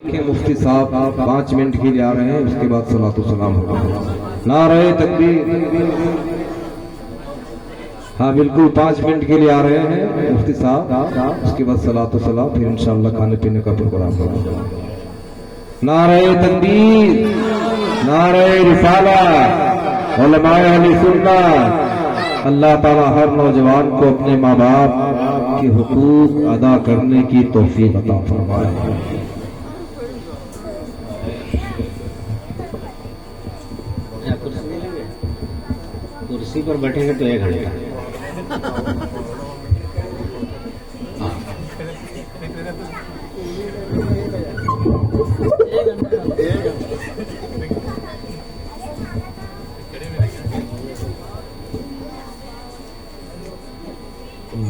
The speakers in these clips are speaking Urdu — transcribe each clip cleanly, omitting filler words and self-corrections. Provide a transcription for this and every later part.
کہ مفتی صاحب 5 منٹ کے لیے آ رہے ہیں، اس کے بعد صلاۃ و سلام ہوگا۔ نعرہ تکبیر۔ ہاں بالکل 5 منٹ کے لیے آ رہے ہیں مفتی صاحب، اس کے بعد صلاۃ و سلام، پھر انشاءاللہ کھانے پینے کا پروگرام ہوگا۔ نعرہ تکبیر، نعرہ رسالت، علماء اہل سنت۔ اللہ تعالی ہر نوجوان کو اپنے ماں باپ کے حقوق ادا کرنے کی توفیق عطا فرمائے۔ کرسی پر بیٹھیں گے تو 1 گھنٹہ۔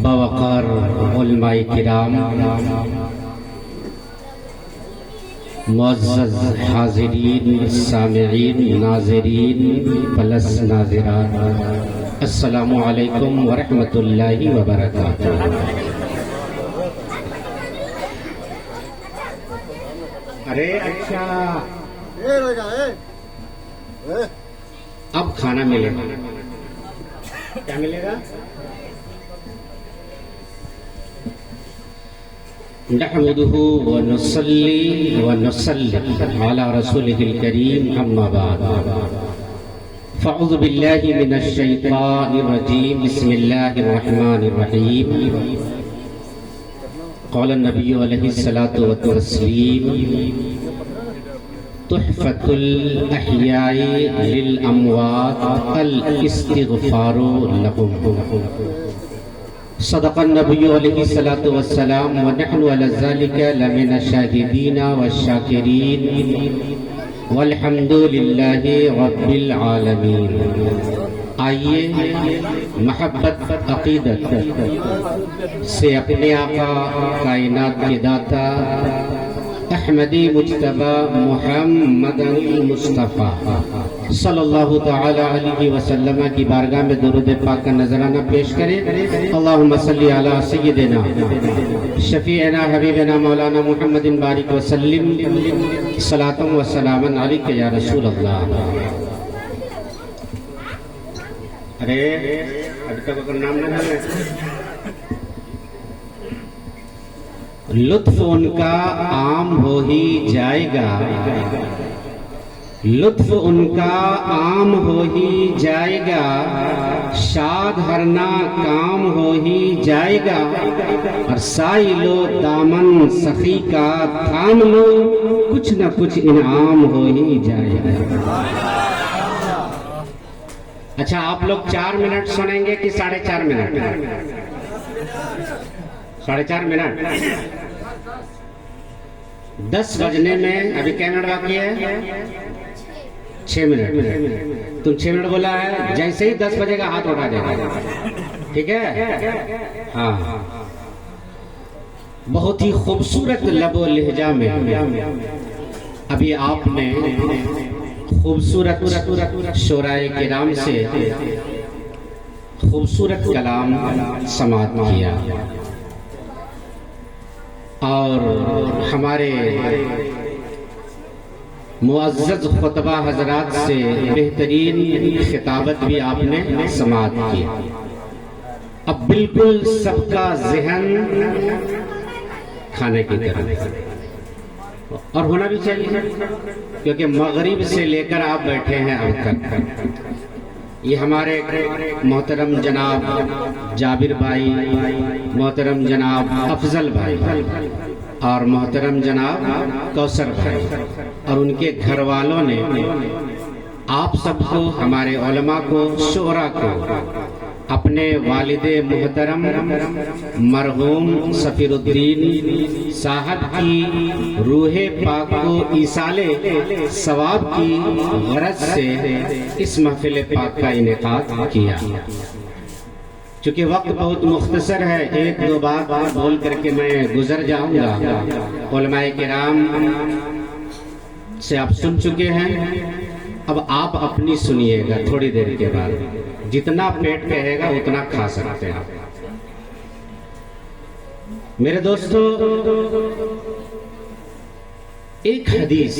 باوقار علماء کرام، معزز حاضرین، سامعین، ناظرین پلس ناظرات، السلام علیکم ورحمۃ اللہ وبرکاتہ۔ ارے اچھا، اب کھانا ملے گا، کیا ملے گا؟ نحمده ونصلي ونسلم على رسوله الكريم، اما بعد فاعوذ بالله من الشيطان الرجيم، بسم الله الرحمن الرحيم۔ قال النبي عليه الصلاة والتسليم، تحفة الأحياء للأموات الاستغفار لهم۔ صدق النبی علیہ الصلاۃ والسلام، ونحن علی ذلک لمن الشاہدین والشاکرین، والحمد للہ رب العالمین۔ آئیے محبت عقیدت سے اپنے آقا کائنات کے داتا احمدی مجتبی محمد مصطفیٰ صلی اللہ تعالی علیہ وسلم کی بارگاہ میں درود پاک کا نذرانہ پیش کریں۔ اللہم صلی علی سیدنا شفیعنا حبیبنا مولانا محمد بارک وسلم، صلاۃ و سلام علیک یا رسول اللہ۔ ارے ابھی تک اگر نام نہ ہے، لطف ان کا عام ہو ہی جائے گا، لطف ان کا عام ہو ہی جائے گا، شاد ہرنا کام ہو ہی جائے گا، اور سائی لو دامن سخی کا تھام لو، کچھ نہ کچھ انعام ہو ہی جائے گا۔ اچھا، آپ لوگ 4 منٹ سنیں گے کہ 4.5 منٹ؟ 4.5 منٹ۔ 10 بجنے میں ابھی کیا منٹ باقی ہے؟ 6 منٹ۔ تم 6 منٹ بولا ہے، جیسے ہی 10 بجے کا ہاتھ اٹھا دے گا، ٹھیک ہے؟ ہاں، بہت ہی خوبصورت لب و لہجہ میں ابھی آپ نے خوبصورت شعراء کرام سے خوبصورت کلام سماعت کیا، اور ہمارے معزز خطبہ حضرات سے بہترین خطابت بھی آپ نے سماعت کی۔ اب بالکل سب کا ذہن کھانے کی طرف، اور ہونا بھی چاہیے، کیونکہ مغرب سے لے کر آپ بیٹھے ہیں اب تک۔ یہ ہمارے محترم جناب جابر بھائی، محترم جناب افضل بھائی، اور محترم جناب کوثر بھائی، اور ان کے گھر والوں نے آپ سب کو، ہمارے علماء کو، شعراء کو، اپنے والد محترم مرحوم سفیر الدین صاحب کی روح پاک کو ایصال ثواب کی غرض سے اس محفل پاک کا انعقاد کیا۔ چونکہ وقت بہت مختصر ہے، 1-2 بات بول کر کے میں گزر جاؤں گا۔ علماء کرام سے آپ سن چکے ہیں، اب آپ اپنی سنیے گا تھوڑی دیر کے بعد، جتنا پیٹ کہے گا اتنا کھا سکتے ہیں۔ میرے دوستو، ایک حدیث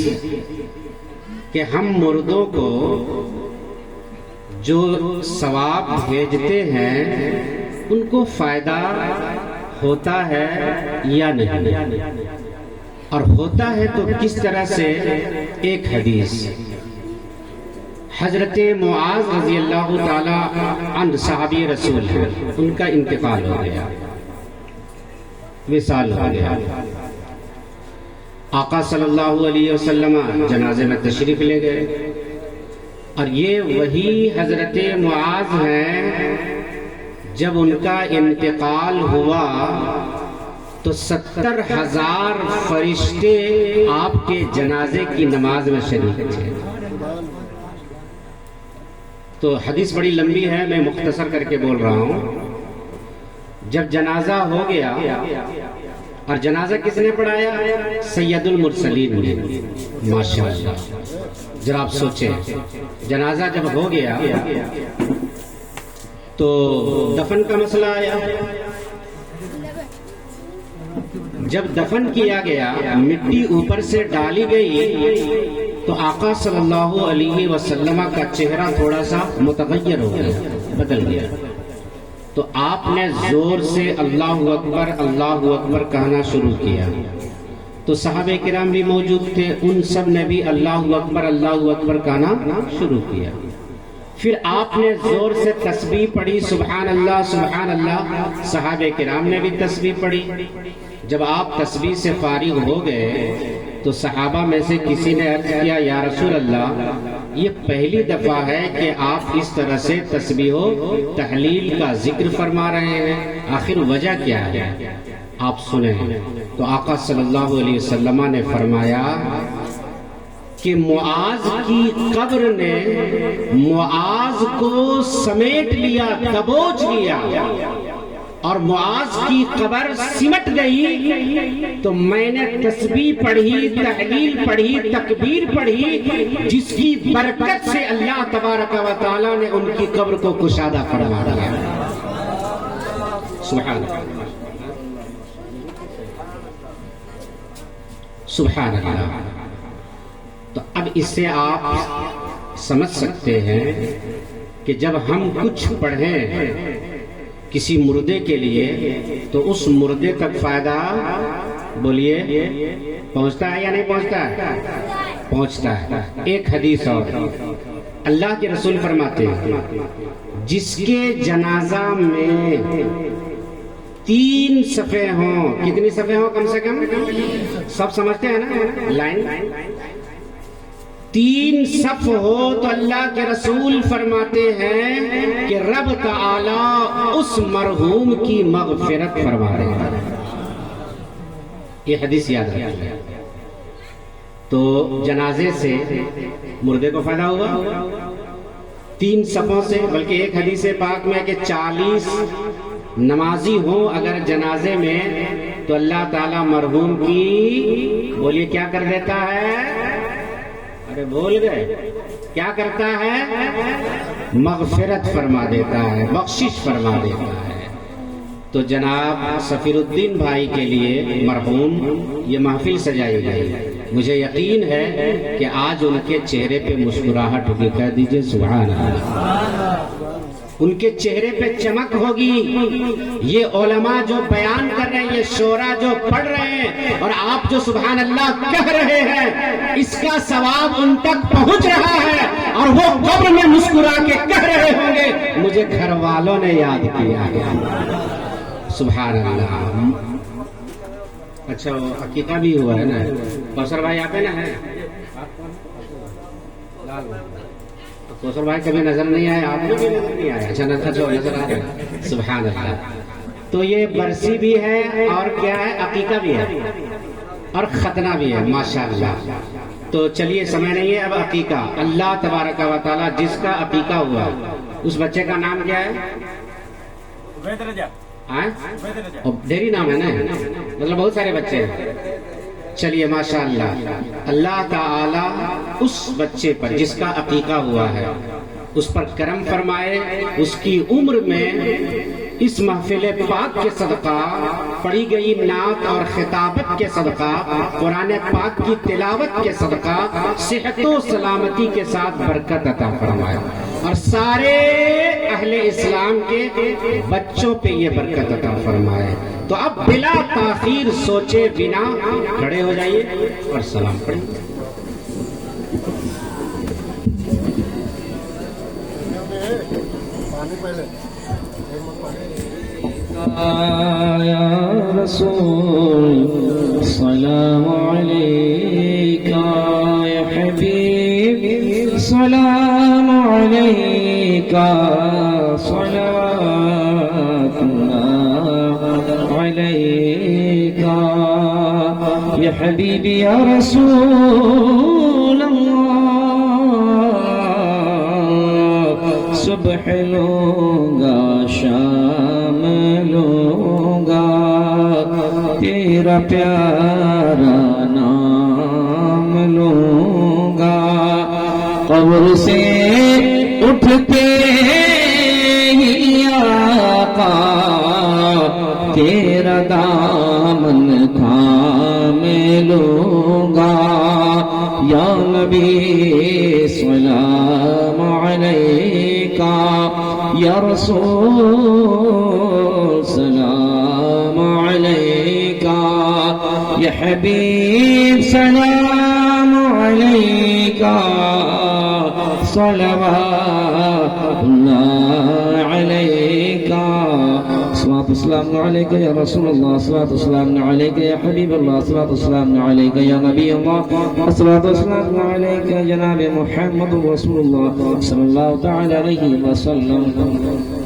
کہ ہم مردوں کو جو ثواب بھیجتے ہیں ان کو فائدہ ہوتا ہے یا نہیں، اور ہوتا ہے تو کس طرح سے؟ ایک حدیث حضرت معاذ رضی اللہ تعالی عنہ صحابی رسول ہیں، ان کا انتقال ہو گیا، وصال ہو گیا۔ آقا صلی اللہ علیہ وسلم جنازے میں تشریف لے گئے، اور یہ وہی حضرت معاذ ہیں جب ان کا انتقال ہوا تو 70,000 فرشتے آپ کے جنازے کی نماز میں شریک تھے۔ تو حدیث بڑی لمبی ہے، میں مختصر کر کے بول رہا ہوں۔ جب جنازہ ہو گیا، اور جنازہ کس نے پڑھایا؟ سید المرسلین نے، ماشاءاللہ۔ ذرا آپ سوچیں، جنازہ جب ہو گیا تو دفن کا مسئلہ آیا۔ جب دفن کیا گیا، مٹی اوپر سے ڈالی گئی تو آقا صلی اللہ علیہ وسلم کا چہرہ تھوڑا سا متغیر ہو گیا، بدل گیا۔ تو آپ نے زور سے اللہ اکبر کہنا شروع کیا، تو صحابہ کرام بھی موجود تھے، ان سب نے بھی اللہ اکبر کہنا شروع کیا۔ پھر آپ نے زور سے تسبیح پڑھی، سبحان اللہ، صحابہ کرام نے بھی تسبیح پڑھی۔ جب آپ تسبیح سے فارغ ہو گئے تو صحابہ میں سے کسی نے عرض کیا، یا رسول اللہ، یہ پہلی دفعہ ہے کہ آپ اس طرح سے تسبیح و تحلیل کا ذکر فرما رہے ہیں، آخر وجہ کیا ہے؟ آپ سنیں۔ تو آقا صلی اللہ علیہ وسلم نے فرمایا کہ معاذ کی قبر نے معاذ کو سمیٹ لیا، دبوچ لیا، اور معاذ کی قبر سمٹ گئی، تو میں نے تسبیح پڑھی، تحلیل پڑھی، تکبیر پڑھی، جس کی برکت سے اللہ تبارک و تعالی نے ان کی قبر کو کشادہ فرما دیا۔ سبحان اللہ، سبحان اللہ۔ تو اب اس سے آپ سمجھ سکتے ہیں کہ جب ہم کچھ پڑھیں کسی مردے کے لیے تو اس مردے تک فائدہ، بولیے، پہنچتا ہے یا نہیں پہنچتا ہے؟ پہنچتا ہے۔ ایک حدیث اور، اللہ کے رسول فرماتے ہیں جس کے جنازہ میں 3 صفحے ہوں، کتنی صفحے ہوں کم سے کم؟ سب سمجھتے ہیں نا لائن؟ 3 صف ہو تو اللہ کے رسول فرماتے ہیں کہ رب تعالی اس مرحوم کی مغفرت فرما رہے ہیں۔ یہ حدیث یاد رکھیے۔ تو جنازے سے مردے کو فائدہ ہوا 3 صفوں سے، بلکہ ایک حدیث پاک میں کہ 40 نمازی ہوں اگر جنازے میں تو اللہ تعالی مرحوم کی، بولیے، کیا کر دیتا ہے؟ ارے بھول گئے، کیا کرتا ہے؟ مغفرت فرما دیتا ہے، بخشش فرما دیتا ہے۔ تو جناب سفیر الدین بھائی کے لیے مرحوم یہ محفل سجائی گئی، مجھے یقین ہے کہ آج ان کے چہرے پہ مسکراہٹ ہوگی، کہہ دیجئے سبحان اللہ۔ ان کے چہرے پہ چمک ہوگی۔ یہ علماء جو بیان کر رہے ہیں، یہ شعراء جو پڑھ رہے ہیں، اور آپ جو سبحان اللہ کہہ رہے ہیں، اس کا ثواب ان تک پہنچ رہا ہے، اور وہ قبر میں مسکرا کے کہہ رہے ہوں گے مجھے گھر والوں نے یاد کیا ہے۔ سبحان اللہ۔ اچھا، وہ عقیقہ بھی ہوا ہے نا؟ کوثر بھائی آپ نا ہے؟ کوثر بھائی کبھی نظر نہیں آئے، آپ کو بھی نظر نہیں آئے؟ اچھا، نظر آ رہے۔ سبحان اللہ۔ تو یہ برسی بھی ہے، اور کیا ہے؟ عقیقہ بھی ہے، اور ختنہ بھی ہے، ماشاءاللہ۔ تو چلیے، سمے نہیں ہے اب عقیقہ۔ اللہ تبارک و تعالی جس کا عقیقہ ہوا اس بچے کا نام کیا ہے؟ ڈھیری نام ہے نا، مطلب بہت سارے بچے ہیں۔ چلیے، ماشاءاللہ، اللہ تعالی اس بچے پر جس کا عقیقہ ہوا ہے اس پر کرم فرمائے، اس کی عمر میں اس محفل پاک کے صدقہ، پڑھی گئی نعت اور خطابت کے صدقہ، قرآن پاک کی تلاوت کے صدقہ صحت و سلامتی کے ساتھ برکت عطا فرمائے، اور سارے اہل اسلام کے بچوں پہ یہ برکت عطا فرمائے۔ تو اب بلا تاخیر سوچے بنا کھڑے ہو جائیے اور سلام پڑھیں۔ یا رسول سلام علیکہ، یا حبیب سلام علیکہ، صلوات اللہ علیکہ، یا حبیبی یا رسول اللہ، صبح لوں گا شام لوں گا، تیرا پیارا نام لوں گا، قبر سے اٹھتے ہی آقا تیرا دامن تھام لوں گا، یا نبی سلام علیکہ، یا رسول سلام علیکہ، یا حبیب سلام علیکہ، صلوات اللہ علیکہ، الصلاة والسلام علیکہ یا رسول اللہ، الصلاة والسلام علیکہ یا حبیب اللہ، الصلاة والسلام علیکہ یا نبی اللہ، الصلاة والسلام علیکہ جناب محمد رسول اللہ صلی اللہ تعالی علیہ وسلم۔